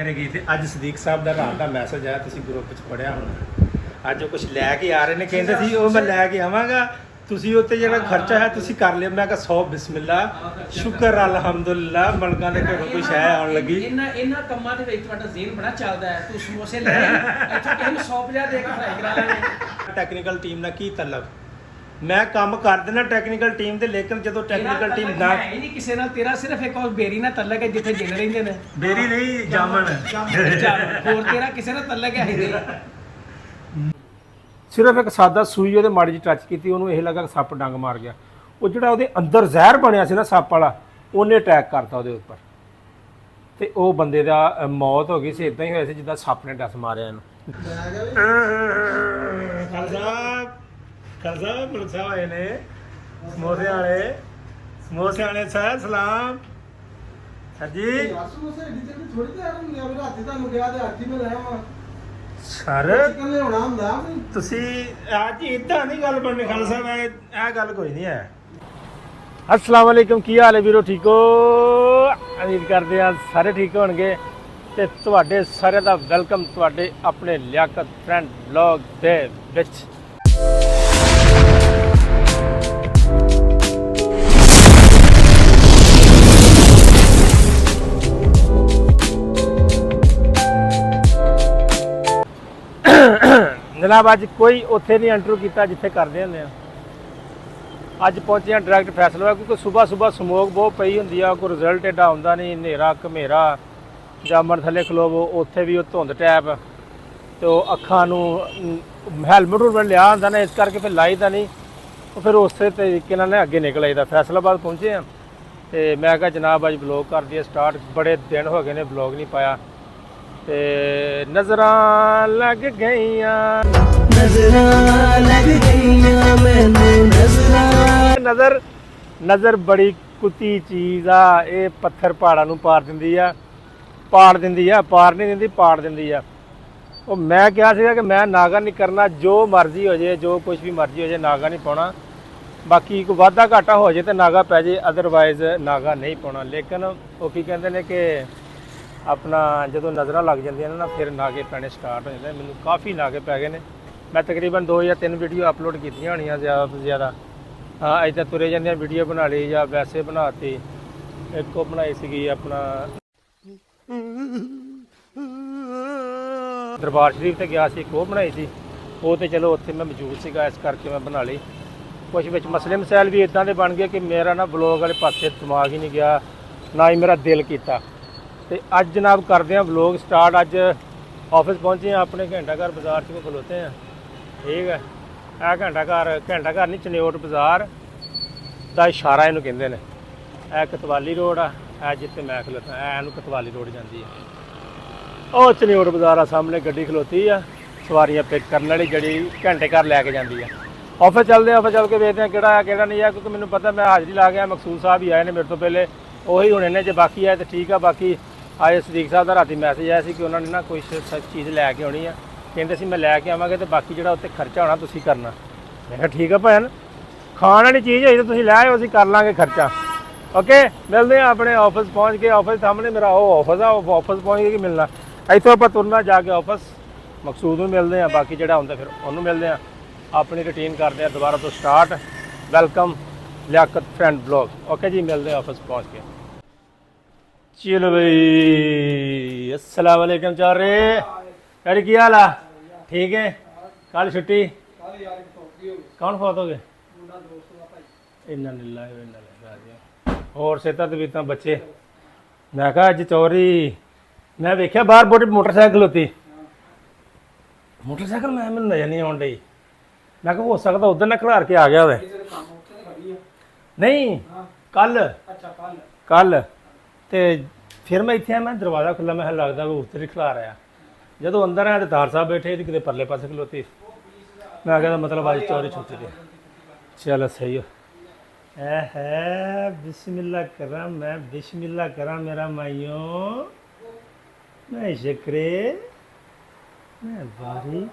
ਗਈ ਤੇ ਅੱਜ ਸਦੀਕ ਸਾਹਿਬ ਦਾ ਰਾਤ ਦਾ ਮੈਸੇਜ ਆਇਆ, ਤੁਸੀਂ ਗਰੁੱਪ 'ਚ ਪੜਿਆ ਹੋਣਾ। ਅੱਜ ਉਹ ਕੁਝ ਲੈ ਕੇ ਆ ਰਹੇ ਨੇ, ਕਹਿੰਦੇ ਸੀ ਉਹ ਮੈਂ ਲੈ ਕੇ ਆਵਾਂਗਾ, ਤੁਸੀਂ ਉੱਤੇ ਜਿਹੜਾ ਖਰਚਾ ਹੈ ਤੁਸੀਂ ਕਰ ਲਿਓ। ਮੈਂ ਕਿਹਾ 100 ਬਿਸਮਿਲ੍ਲਾ, ਸ਼ੁਕਰ ਅਲਹਮਦੁਲਿਲਾ, ਮਲਕਾਂ ਦੇ ਘਰੋਂ ਕੋਈ ਸ਼ੈ ਆਉਣ ਲੱਗੀ। ਇਹਨਾਂ ਕੰਮਾਂ ਦੇ ਵਿੱਚ ਤੁਹਾਡਾ ਜ਼ੇਨ ਬੜਾ ਚੱਲਦਾ ਹੈ। ਤੂੰ ਸਮੋਸੇ ਲੈ ਇੱਥੋਂ ਕਿਸੇ ਨੂੰ 150 ਦੇ ਕੇ ਫਰਾਈ ਕਰਾ ਲੈਣੇ। ਟੈਕਨੀਕਲ ਟੀਮ ਨਾਲ ਕੀ ਤਲਬ, ਮੈਂ ਕੰਮ ਕਰ ਦੇਣਾ ਟੈਕਨੀਕਲ ਟੀਮ ਦੇ, ਲੇਕਿਨ ਜਦੋਂ ਟੈਕਨੀਕਲ ਟੀਮ ਨਾ ਹੈ ਹੀ ਨਹੀਂ ਕਿਸੇ ਨਾਲ, ਤੇਰਾ ਸਿਰਫ ਇੱਕ ਉਹ ਬੇਰੀ ਨਾਲ ਤਲਕ ਹੈ ਜਿੱਥੇ ਜਿੰਨ ਰਹਿੰਦੇ ਨੇ। ਬੇਰੀ ਨਹੀਂ, ਜਾਮਣ। ਹੋਰ ਤੇਰਾ ਕਿਸੇ ਨਾਲ ਤਲਕ ਹੈ ਹੀ ਨਹੀਂ। ਸਿਰਫ ਇੱਕ ਸਾਦਾ ਸੂਈ ਉਹਦੇ ਮਾੜੀ ਜਿਹੀ ਟੱਚ ਕੀਤੀ, ਉਹਨੂੰ ਇਹ ਲੱਗਾ ਕਿ ਸੱਪ ਡੰਗ ਮਾਰ ਗਿਆ। ਉਹ ਜਿਹੜਾ ਉਹਦੇ ਅੰਦਰ ਜ਼ਹਿਰ ਬਣਿਆ ਸੀ ਨਾ ਸੱਪ ਵਾਲਾ, ਉਹਨੇ ਅਟੈਕ ਕਰਤਾ ਉਹਦੇ ਉੱਪਰ, ਤੇ ਉਹ ਬੰਦੇ ਦਾ ਮੌਤ ਹੋ ਗਈ ਸੀ। ਇਦਾਂ ਹੀ ਹੋਇਆ ਸੀ ਜਿੱਦਾਂ ਸੱਪ ਨੇ ਡਸ ਮਾਰਿਆ ਇਹਨੂੰ। ਖਾਲਸਾ ਮਲਕ ਸਾਹਿਬ ਆਏ ਨੇ, ਸਮੋਸੇ ਵਾਲੇ ਸਾਹਿਬ ਸਲਾਮ। ਹਾਂਜੀ ਸਰ, ਤੁਸੀਂ ਅੱਜ ਇਦਾਂ ਨਹੀਂ ਗੱਲ ਬਣਨੀ ਖਾਲਸਾ ਸਾਹਿਬ, ਇਹ ਗੱਲ ਕੋਈ ਨਹੀਂ ਹੈ। अस्सलाम वालेकुम, ਕੀ ਹਾਲ ਹੈ ਵੀਰੋ, ਠੀਕ ਹੋ? ਉਮੀਦ ਕਰਦੇ ਆ ਸਾਰੇ ਠੀਕ ਹੋਣਗੇ। ਤੇ ਤੁਹਾਡੇ ਸਾਰਿਆਂ ਦਾ ਵੈਲਕਮ ਤੁਹਾਡੇ ਆਪਣੇ ਲਿਆਕਤ ਫਰੈਂਡ ਵਲੌਗ ਦੇ ਵਿੱਚ। ਜਨਾਬ ਅੱਜ ਕੋਈ ਉੱਥੇ ਨਹੀਂ ਇੰਟਰਵਿਊ ਕੀਤਾ ਜਿੱਥੇ ਕਰਦੇ ਹੁੰਦੇ ਆ। ਅੱਜ ਪਹੁੰਚੇ ਹਾਂ ਡਾਇਰੈਕਟ ਫੈਸਲਾ, ਕਿਉਂਕਿ ਸਵੇਰ ਸਮੋਕ ਬਹੁਤ ਪਈ ਹੁੰਦੀ ਆ, ਕੋਈ ਰਿਜ਼ਲਟ ਏਡਾ ਆਉਂਦਾ ਨਹੀਂ, ਹਨੇਰਾ ਘਮੇਰਾ, ਜਾਮਣ ਥੱਲੇ ਖਲੋਵੋ, ਉੱਥੇ ਵੀ ਉਹ ਧੁੰਦ ਟੈਪ, ਤੇ ਉਹ ਅੱਖਾਂ ਨੂੰ ਹੈਲਮਟ ਹੁਲਮਟ ਲਿਆ ਹੁੰਦਾ ਨਾ, ਇਸ ਕਰਕੇ ਫਿਰ ਲਾਈਦਾ ਨਹੀਂ। ਉਹ ਫਿਰ ਉਸੇ ਤਰੀਕੇ ਨਾਲ ਅੱਗੇ ਨਿਕਲ ਆਈਦਾ। ਫੈਸਲਾਬਾਦ ਪਹੁੰਚੇ ਹਾਂ ਤੇ ਮੈਂ ਕਿਹਾ ਜਨਾਬ ਅੱਜ ਬਲੌਗ ਕਰ ਦਈਏ ਸਟਾਰਟ, ਬੜੇ ਦਿਨ ਹੋ ਗਏ ਨੇ ਬਲੌਗ ਨਹੀਂ ਪਾਇਆ। ਤੇ ਨਜ਼ਰਾਂ ਲੱਗ ਗਈਆਂ, ਨਜ਼ਰ ਬੜੀ ਕੁੱਤੀ ਚੀਜ਼ ਆ, ਇਹ ਪੱਥਰ ਪਹਾੜਾਂ ਨੂੰ ਪਾੜ ਦਿੰਦੀ ਆ, ਪਾੜ ਨਹੀਂ ਦਿੰਦੀ, ਪਾੜ ਦਿੰਦੀ ਆ। ਉਹ ਮੈਂ ਕਿਹਾ ਸੀਗਾ ਕਿ ਮੈਂ ਨਾਗਾ ਨਹੀਂ ਕਰਨਾ, ਜੋ ਮਰਜ਼ੀ ਹੋ ਜੇ, ਜੋ ਕੁਝ ਵੀ ਮਰਜ਼ੀ ਹੋ ਜੇ, ਨਾਗਾ ਨਹੀਂ ਪਾਉਣਾ। ਬਾਕੀ ਕੋਈ ਵਾਧਾ ਘਾਟਾ ਹੋ ਜੇ ਤੇ ਨਾਗਾ ਪੈ ਜੇ, ਅਦਰਵਾਈਜ਼ ਨਾਗਾ ਨਹੀਂ ਪਾਉਣਾ। ਲੇਕਿਨ ਉਹ ਕੀ ਕਹਿੰਦੇ ਨੇ ਕਿ ਆਪਣਾ ਜਦੋਂ ਨਜ਼ਰਾਂ ਲੱਗ ਜਾਂਦੀਆਂ ਨੇ ਨਾ, ਫਿਰ ਨਾਗੇ ਪੈਣੇ ਸਟਾਰਟ ਹੋ ਜਾਂਦੇ। ਮੈਨੂੰ ਕਾਫੀ ਨਾਗੇ ਪੈ ਗਏ ਨੇ। ਮੈਂ ਤਕਰੀਬਨ 2 ਜਾਂ 3 ਵੀਡੀਓ ਅਪਲੋਡ ਕੀਤੀਆਂ ਹੋਣੀਆਂ, ਜ਼ਿਆਦਾ ਤੋਂ ਜ਼ਿਆਦਾ। ਹਾਂ ਇੱਦਾਂ ਤੁਰੇ ਜਾਂਦੀਆਂ ਵੀਡੀਓ ਬਣਾ ਲਈ ਜਾਂ ਵੈਸੇ ਬਣਾਤੀ। ਇੱਕ ਉਹ ਬਣਾਈ ਸੀਗੀ ਆਪਣਾ ਦਰਬਾਰ ਸ਼ਰੀਫ ਤੇ ਗਿਆ ਸੀ, ਇੱਕ ਉਹ ਬਣਾਈ ਸੀ। ਉਹ ਤੇ ਚਲੋ ਉੱਥੇ ਮੈਂ ਮੌਜੂਦ ਸੀਗਾ, ਇਸ ਕਰਕੇ ਮੈਂ ਬਣਾ ਲਈ। ਕੁਛ ਵਿੱਚ ਮਸਲੇ ਮਸਾਇਲ ਵੀ ਇੱਦਾਂ ਦੇ ਬਣ ਗਏ ਕਿ ਮੇਰਾ ਨਾ ਵਲੋਗ ਵਾਲੇ ਪਾਸੇ ਦਿਮਾਗ ਹੀ ਨਹੀਂ ਗਿਆ, ਨਾ ਹੀ ਮੇਰਾ ਦਿਲ ਕੀਤਾ। ਤੇ ਅੱਜ ਜਨਾਬ ਕਰਦੇ ਹਾਂ ਵਲੋਗ ਸਟਾਰਟ। ਅੱਜ ਆਫਿਸ ਪਹੁੰਚੇ ਹਾਂ ਆਪਣੇ, ਘੰਟਾ ਘਰ ਬਾਜ਼ਾਰ 'ਚ ਖਲੋਤੇ ਹਾਂ। ਠੀਕ ਹੈ, ਇਹ ਘੰਟਾ ਘਰ ਨਹੀਂ, ਚਨਿਓਟ ਬਾਜ਼ਾਰ ਦਾ ਇਸ਼ਾਰਾ ਇਹਨੂੰ ਕਹਿੰਦੇ ਨੇ। ਇਹ ਕਤਵਾਲੀ ਰੋਡ ਆ, ਇਹ ਜਿੱਥੇ ਮੈਂ ਖਲੋਤਾ ਇਹਨੂੰ ਕਤਵਾਲੀ ਰੋਡ ਜਾਂਦੀ ਹੈ। ਉਹ ਚਨਿਓਟ ਬਾਜ਼ਾਰ ਆ ਸਾਹਮਣੇ, ਗੱਡੀ ਖਲੋਤੀ ਆ ਸਵਾਰੀਆਂ ਪਿਕ ਕਰਨ ਵਾਲੀ, ਜਿਹੜੀ ਘੰਟੇ ਘਰ ਲੈ ਕੇ ਜਾਂਦੀ ਆ। ਆਫਿਸ ਚੱਲਦੇ, ਆਫਿਸ ਚੱਲ ਕੇ ਵੇਖਦੇ ਹਾਂ ਕਿਹੜਾ ਆ ਕਿਹੜਾ ਨਹੀਂ ਆ, ਕਿਉਂਕਿ ਮੈਨੂੰ ਪਤਾ ਮੈਂ ਹਾਜ਼ਰੀ ਲਾ ਗਿਆ। ਮਕਸੂਦ ਸਾਹਿਬ ਹੀ ਆਏ ਨੇ ਮੇਰੇ ਤੋਂ ਪਹਿਲੇ, ਉਹੀ ਹੋਣੇ ਨੇ। ਜੇ ਬਾਕੀ ਆਏ ਤਾਂ ਠੀਕ ਆ। ਬਾਕੀ ਆਏ ਸਦੀਕ ਸਾਹਿਬ ਦਾ ਰਾਤੀ ਮੈਸੇਜ ਆਇਆ ਸੀ ਕਿ ਉਹਨਾਂ ਨੇ ਨਾ ਕੋਈ ਚੀਜ਼ ਲੈ ਕੇ ਆਉਣੀ ਆ, ਕਹਿੰਦੇ ਸੀ ਮੈਂ ਲੈ ਕੇ ਆਵਾਂਗੇ, ਤੇ ਬਾਕੀ ਜਿਹੜਾ ਉੱਤੇ ਖਰਚਾ ਹੋਣਾ ਤੁਸੀਂ ਕਰਨਾ। ਮੈਂ ਕਿਹਾ ਠੀਕ ਆ ਭੈਣ, ਖਾਣ ਵਾਲੀ ਚੀਜ਼ ਹੋਈ ਤਾਂ ਤੁਸੀਂ ਲੈ ਆਓ, ਅਸੀਂ ਕਰ ਲਾਂਗੇ ਖਰਚਾ। ਓਕੇ, ਮਿਲਦੇ ਹਾਂ ਆਪਣੇ ਆਫਿਸ ਪਹੁੰਚ ਕੇ। ਆਫਿਸ ਸਾਹਮਣੇ ਮੇਰਾ ਉਹ ਆਫਿਸ ਆ, ਉਹ ਆਫਿਸ ਪਹੁੰਚ ਕੇ ਮਿਲਣਾ। ਇੱਥੋਂ ਆਪਾਂ ਤੁਰਨਾ ਜਾ ਕੇ ਆਫਿਸ, ਮਕਸੂਦ ਨੂੰ ਮਿਲਦੇ ਹਾਂ, ਬਾਕੀ ਜਿਹੜਾ ਹੁੰਦਾ ਫਿਰ ਉਹਨੂੰ ਮਿਲਦੇ ਹਾਂ। ਆਪਣੀ ਰੂਟੀਨ ਕਰਦੇ ਹਾਂ ਦੁਬਾਰਾ ਤੋਂ start. Welcome Liaqat friend vlog. Okay ji, ਮਿਲਦੇ ਹਾਂ ਆਫਿਸ ਪਹੁੰਚ ਕੇ। ਚਲੋ ਬਈ, अस्सलाम वालेकुम चार रे यार, की हाल आ? ठीक है। कल छुट्टी? कौन फौत हो गए? इन्ना लिल्लाहि व इन्ना इलैहि राजिऊन। और सेहत तबीयतां बच्चे? मैं कहा अज चौरी मैं वेख्या बाहर बोट मोटरसाइकिल होती, मोटरसाइकिल मैं मैनूं नज़र नहीं आउण डई। मैं कहा हो सकता उधर ना खिलार के आ गया होवे। नहीं कल ਤੇ ਫਿਰ ਮੈਂ ਇੱਥੇ ਆਇਆ, ਮੈਂ ਦਰਵਾਜ਼ਾ ਖੁੱਲ੍ਹਾ, ਮੈਂ ਲੱਗਦਾ ਉਹ ਉੱਤੇ ਖਿਲਾ ਰਿਹਾ। ਜਦੋਂ ਅੰਦਰ ਆਇਆ ਤਾਂ ਤਾਰ ਸਾਹਿਬ ਬੈਠੇ ਤੇ ਕਿਤੇ ਪਰਲੇ ਪਾਸੇ ਖਲੋਤੀ। ਮੈਂ ਕਹਿੰਦਾ ਮਤਲਬ ਅੱਜ ਚੋਰੀ ਛੁੱਟੀ ਦੀ। ਚਲੋ ਸਹੀ ਹੋ ਹੈ। ਬਿਸਮਿल्लाह ਕਰਾਂ ਮੈਂ, ਬਿਸਮਿल्लाह ਕਰਾਂ ਮੇਰਾ ਮਾਈਓ, ਮੈਂ ਸ਼ੁਕਰੇ, ਮੈਂ ਬਾਰੀ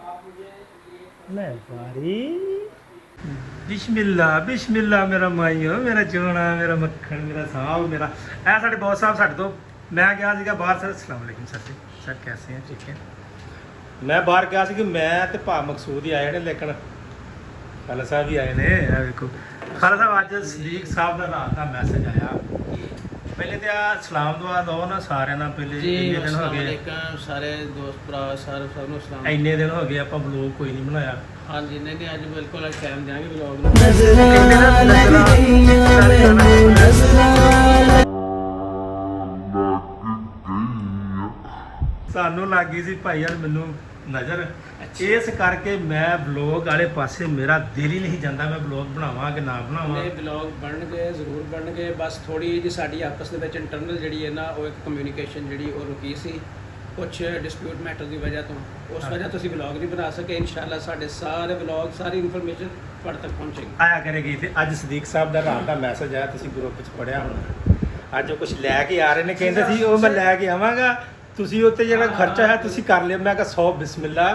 ਬਿਸਮਿल्लाह ਮੇਰਾ ਮਾਈਓ, ਮੇਰਾ ਚੋਣਾ, ਮੇਰਾ ਮੱਖਣ, ਮੇਰਾ ਸਾਹ, ਮੇਰਾ ਇਹ ਸਾਡੇ ਬੌਸ ਸਾਹਿਬ ਸਾਡੇ ਤੋਂ मैं गया ਸੀਗਾ ਬਾਹਰ ਸਰ ਅਸਲਾਮ ਵਾਲੇਕੁਮ ਸਰ ਕੈਸੇ हैं ठीक है मैं ਬਾਹਰ ਗਿਆ ਸੀ ਕਿ ਮੈਂ ਤੇ ਭਾ ਮਕਸੂਦ ਹੀ ਆਏ ਨੇ ਲੇਕਿਨ ਖਾਲਾ ਸਾਹਿਬ ਵੀ ਆਏ ਨੇ ਇਹ ਵੇਖੋ ਖਾਲਾ ਸਾਹਿਬ ਅੱਜ ਸਦੀਕ ਸਾਹਿਬ ਦਾ ਰਾਤ ਦਾ ਮੈਸੇਜ ਆਇਆ ਪਹਿਲੇ ਤੇ ਆ ਸਲਾਮ ਦੁਆ ਦੋ ਨਾ ਸਾਰਿਆਂ ਨਾਲ ਪਹਿਲੇ ਇੰਨੇ ਦਿਨ ਹੋ ਗਏ ਸਾਰੇ ਦੋਸਤ ਭਰਾ ਸਾਰੇ ਸਭ ਨੂੰ ਸਲਾਮ ਇੰਨੇ ਦਿਨ ਹੋ ਗਏ ਆਪਾਂ ਵਲੋਗ ਕੋਈ ਨਹੀਂ ਬਣਾਇਆ ਹਾਂਜੀ ਨਹੀਂ ਅੱਜ ਬਿਲਕੁਲ ਟਾਈਮ ਦਿਆਂਗੇ ਵਲੌਗ ਸਾਨੂੰ ਲੱਗ ਗਈ ਸੀ ਭਾਈ ਯਾਰ ਮੈਨੂੰ ਨਜ਼ਰ ਇਸ ਕਰਕੇ ਮੈਂ ਵਲੌਗ ਵਾਲੇ ਪਾਸੇ ਮੇਰਾ ਦਿਲ ਹੀ ਨਹੀਂ ਜਾਂਦਾ ਮੈਂ ਵਲੌਗ ਬਣਾਵਾਂ ਕਿ ਨਾ ਬਣਾਵਾਂ ਇਹ ਵਲੌਗ ਬਣਨਗੇ ਜ਼ਰੂਰ ਬਣਨਗੇ ਬਸ ਥੋੜੀ ਜਿਹੀ ਸਾਡੀ ਆਪਸ ਦੇ ਵਿੱਚ ਇੰਟਰਨਲ ਜਿਹੜੀ ਹੈ ਨਾ ਉਹ ਇੱਕ ਕਮਿਊਨੀਕੇਸ਼ਨ ਜਿਹੜੀ ਉਹ ਰੁਕੀ ਸੀ ਕੁਝ ਡਿਸਪਿਊਟ ਮੈਟਰ ਦੀ ਵਜ੍ਹਾ ਤੋਂ ਉਸ ਵਜ੍ਹਾ ਤੋਂ ਅਸੀਂ ਵਲੌਗ ਨਹੀਂ ਬਣਾ ਸਕੇ ਇਨਸ਼ਾਅੱਲਾ ਸਾਡੇ ਸਾਰੇ ਵਲੌਗ ਸਾਰੀ ਇਨਫੋਰਮੇਸ਼ਨ ਤੁਹਾਡੇ ਤੱਕ ਪਹੁੰਚੇਗੀ ਆਇਆ ਕਰੇਗੀ ਤੇ ਅੱਜ ਸਦੀਕ ਸਾਹਿਬ ਦਾ ਰਾਤ ਦਾ ਮੈਸੇਜ ਆਇਆ ਤੁਸੀਂ ਗਰੁੱਪ ਵਿੱਚ ਪੜਿਆ ਹੋਣਾ ਅੱਜ ਉਹ ਕੁਝ ਲੈ ਕੇ ਆ ਰਹੇ ਨੇ ਕਹਿੰਦੇ ਸੀ ਉਹ ਮੈਂ ਲੈ ਕੇ ਆਵਾਂਗਾ ਤੁਸੀਂ ਉੱਤੇ ਜਿਹੜਾ ਖਰਚਾ ਹੈ ਤੁਸੀਂ ਕਰ ਲਿਓ ਮੈਂ ਕਿਹਾ 100 ਬਿਸਮਿਲ੍ਲਾ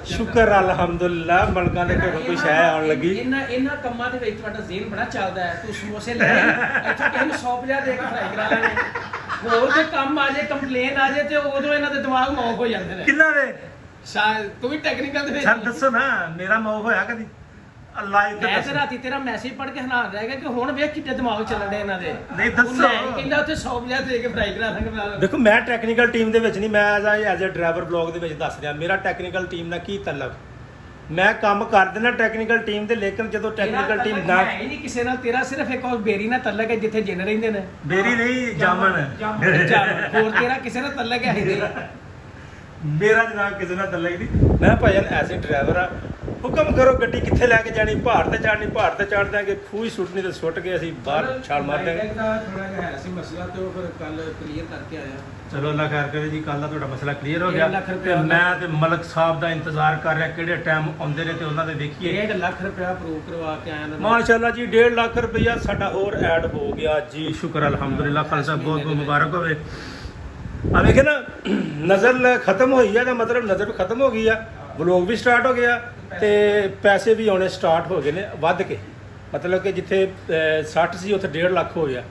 ਸ਼ੁਕਰ ਅਲਹਮਦੁਲਿਲਾ ਮਲਕਾਂ ਦੇ ਘਰੋਂ ਕੋਈ ਸ਼ੈ ਆਉਣ ਲੱਗੀ ਇਹਨਾਂ ਕੰਮਾਂ ਦੇ ਵਿੱਚ ਤੁਹਾਡਾ ਜ਼ੇਨ ਬੜਾ ਚੱਲਦਾ ਹੈ ਤੂੰ ਸਮੋਸੇ ਲੈ ਇੱਥੋਂ ਕਿਸੇ ਨੂੰ 150 ਦੇ ਕੇ ਫਰਾਈ ਕਰਾ ਲਾਂਗੇ ਹੋਰ ਤੇ ਕੰਮ ਆ ਜੇ ਕੰਪਲੇਨ ਆ ਜੇ ਤੇ ਉਦੋਂ ਇਹਨਾਂ ਦੇ ਦਿਮਾਗ ਮੌਕ ਹੋ ਜਾਂਦੇ ਨੇ ਕਿੰਨਾ ਦੇ ਸ਼ਾਇਦ ਤੂੰ ਵੀ ਟੈਕਨੀਕਲ ਦੇ ਵਿੱਚ ਸਰ ਦੱਸੋ ਨਾ ਮੇਰਾ ਮੌਕ ਹੋਇਆ ਕਦੀ ਅੱਲਾਹ ਹੀ ਮੈਂ ਤੇ ਰਾਤੀ ਤੇਰਾ ਮੈਸੇਜ ਪੜ੍ਹ ਕੇ ਹੈਰਾਨ ਰਹਿ ਗਿਆ ਕਿ ਹੁਣ ਵੇਖ ਕਿੱਡੇ ਦਿਮਾਗ ਚੱਲਣ ਦੇ ਇਹਨਾਂ ਦੇ ਨਹੀਂ ਦੱਸੋ ਕਹਿੰਦਾ ਉੱਥੇ 150 ਦੇ ਕੇ ਫਰਾਈ ਕਰਾ ਲਾਂਗੇ ਨਾਲ ਦੇਖੋ ਮੈਂ ਟੈਕਨੀਕਲ ਟੀਮ ਦੇ ਵਿੱਚ ਨਹੀਂ ਮੈਂ ਐਜ਼ ਅ ਡਰਾਈਵਰ ਬਲੌਗ ਦੇ ਵਿੱਚ ਦੱਸ ਰਿਹਾ ਮੇਰਾ ਟੈਕਨੀਕਲ ਟੀਮ ਨਾਲ ਕੀ ਤਲਬ ਮੈਂ ਕੰਮ ਕਰ ਦੇਣਾ ਟੈਕਨੀਕਲ ਟੀਮ ਦੇ ਲੇਕਿਨ ਜਦੋਂ ਟੈਕਨੀਕਲ ਟੀਮ ਨਾ ਹੈ ਹੀ ਨਹੀਂ ਕਿਸੇ ਨਾਲ ਤੇਰਾ ਸਿਰਫ ਇੱਕ ਉਹ ਬੇਰੀ ਨਾਲ ਤਲਕ ਹੈ ਜਿੱਥੇ ਜਿੰਨ ਰਹਿੰਦੇ ਨੇ ਮੇਰੀ ਨਹੀਂ ਜਾਮਨ ਹੋਰ ਤੇਰਾ ਕਿਸੇ ਨਾਲ ਤਲਕ ਹੈ ਹੀ ਨਹੀਂ ਮੇਰਾ ਜਨਾਬ ਕਿਸੇ ਨਾਲ ਤਲਕ ਨਹੀਂ ਮੈਂ ਭਾਈਆਂ ਐਜ਼ ਅ ਡਰਾਈਵਰ ਆ ਹੁਕਮ ਕਰੋ ਗੱਡੀ ਕਿੱਥੇ ਲੈ ਕੇ ਜਾਣੀ ਪਹਾੜ ਤੇ ਚੜ੍ਹ ਦਿਆਂਗੇ ਖੂਹ ਹੀ ਸੁੱਟਣੀ ਤੇ ਸੁੱਟ ਕੇ ਅਸੀਂ ਬਾਹਰ ਛਾਲ ਮਾਰ ਦਿਆਂਗੇ ਥੋੜਾ ਜਿਹਾ ਹੈ ਸੀ ਮਸਲਾ ਤੇ ਉਹ ਫਿਰ ਕੱਲ ਕਲੀਅਰ ਕਰਕੇ ਆਇਆ ਚਲੋ ਅੱਲਾ ਖੈਰ ਕਰੇ ਜੀ ਕੱਲ ਦਾ ਤੁਹਾਡਾ ਮਸਲਾ ਕਲੀਅਰ ਹੋ ਗਿਆ 1 ਲੱਖ ਤੇ ਰੁਪਇਆ ਮੈਂ ਤੇ ਮਲਕ ਸਾਹਿਬ ਦਾ ਇੰਤਜ਼ਾਰ ਕਰ ਰਿਹਾ ਕਿਹੜੇ ਟਾਈਮ ਆਉਂਦੇ ਨੇ ਤੇ ਉਹਨਾਂ ਦੇ ਵੇਖੀਏ 1.5 ਲੱਖ ਰੁਪਇਆ ਅਪਰੂਵ ਕਰਵਾ ਕੇ ਆਇਆ ਮਾਸ਼ਾਅੱਲਾ ਜੀ 1.5 ਲੱਖ ਰੁਪਇਆ ਸਾਡਾ ਹੋਰ ਐਡ ਹੋ ਗਿਆ ਜੀ ਸ਼ੁਕਰ ਅਲਹਮਦੁਲਿਲਾ ਖਾਲਸਾ ਸਾਹਿਬ ਬਹੁਤ ਬਹੁਤ ਮੁਬਾਰਕ ਹੋਵੇ ਆ ਵੇਖੇ ਨਾ ਨਜ਼ਰ ਖਤਮ ਹੋਈ ਆ ਤਾਂ ਮਤਲਬ ਨਜ਼ਰ ਖਤਮ ਹੋ ਗਈ ਆ ਵਲੋਗ ਵੀ ਸਟਾਰਟ ਹੋ ਗਿਆ ਤੇ ਪੈਸੇ ਵੀ ਆਉਣੇ ਸਟਾਰਟ ਹੋ ਗਏ ਨੇ ਵੱਧ ਕੇ ਮਤਲਬ ਕਿ ਜਿੱਥੇ 60 ਸੀ ਉੱਥੇ 1.5 ਲੱਖ ਹੋ ਗਿਆ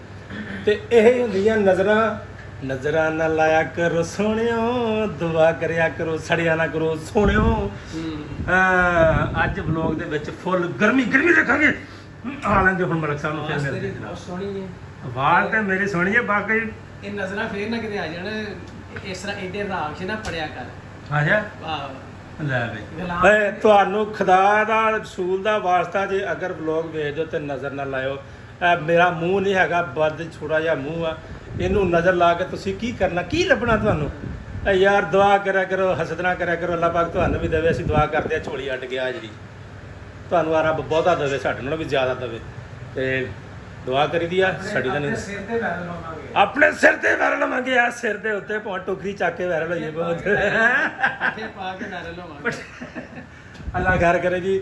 ਤੇ ਇਹ ਹੁੰਦੀਆਂ ਨਜ਼ਰਾਂ ਨਾ ਲਾਇਆ ਕਰੋ ਸੋਹਣਿਓ ਦੁਆ ਕਰਿਆ ਕਰੋ ਸੜਿਆ ਨਾ ਕਰੋ ਸੋਹਣਿਓ ਅੱਜ ਵਲੋਗ ਦੇ ਵਿੱਚ ਫੁੱਲ ਗਰਮੀ ਰੱਖਾਂਗੇ ਆ ਲੈਂਦੇ ਹੁਣ ਮਲਕ ਸਾਹਿਬ ਨੂੰ ਫਿਰ ਮਿਲਦੇ ਬਹੁਤ ਸੋਹਣੀ ਹੈ ਵਾਲ ਤੇ ਮੇਰੀ ਸੋਹਣੀ ਹੈ ਬਾਕੀ ਇਹ ਨਜ਼ਰਾਂ ਫੇਰ ਨਾ ਕਿਤੇ ਆ ਜਾਣ ਇਸ ਤਰ੍ਹਾਂ ਏਡੇ ਰਾਖਸ਼ ਨਾ ਪੜਿਆ ਕਰ ਆ ਜਾ ਵਾਹ ਲੈ ਬਈ ਤੁਹਾਨੂੰ ਖੁਦਾ ਦਾ ਰਸੂਲ ਦਾ ਵਾਸਤਾ ਜੇ ਅਗਰ ਵਲੋਗ ਵੇਖ ਦਿਓ ਤੇ ਨਜ਼ਰ ਨਾ ਲਾਇਓ ਮੇਰਾ ਮੂੰਹ ਨਹੀਂ ਹੈਗਾ ਬੱਦ ਛੋਟਾ ਜਿਹਾ ਮੂੰਹ ਆ ਇਹਨੂੰ ਨਜ਼ਰ ਲਾ ਕੇ ਤੁਸੀਂ ਕੀ ਕਰਨਾ ਕੀ ਲੱਭਣਾ ਤੁਹਾਨੂੰ ਯਾਰ ਦੁਆ ਕਰਿਆ ਕਰੋ ਹਸਦ ਨਾ ਕਰਿਆ ਕਰੋ ਅੱਲਾਹ ਪਾਕ ਤੁਹਾਨੂੰ ਵੀ ਦੇਵੇ ਅਸੀਂ ਦੁਆ ਕਰਦੇ ਆ ਝੋਲੀ ਅੱਡ ਗਿਆ ਜਿਹੜੀ ਤੁਹਾਨੂੰ ਆ ਰੱਬ ਬਹੁਤਾ ਦੇਵੇ ਸਾਡੇ ਨਾਲੋਂ ਵੀ ਜ਼ਿਆਦਾ ਦੇਵੇ ਤੇ ਦੁਆ ਕਰੀਦੀ ਆ ਸਾਡੀ ਤਾਂ ਨਹੀਂ ਸਿਰ ਤੇ ਵੈਰ ਲਾਵਾਂਗੇ ਆਪਣੇ ਸਿਰ ਤੇ ਵੈਰ ਲਵਾਂਗੇ ਆ ਸਿਰ ਦੇ ਉੱਤੇ ਭਾਵੇਂ ਟੋਕਰੀ ਚੱਕ ਕੇ ਵੈਰ ਲਈਏ ਬਹੁਤ ਇੱਥੇ ਪਾ ਕੇ ਵੈਰ ਲਾਵਾਂਗੇ ਅੱਲਾ ਖੈਰ ਕਰੇ ਜੀ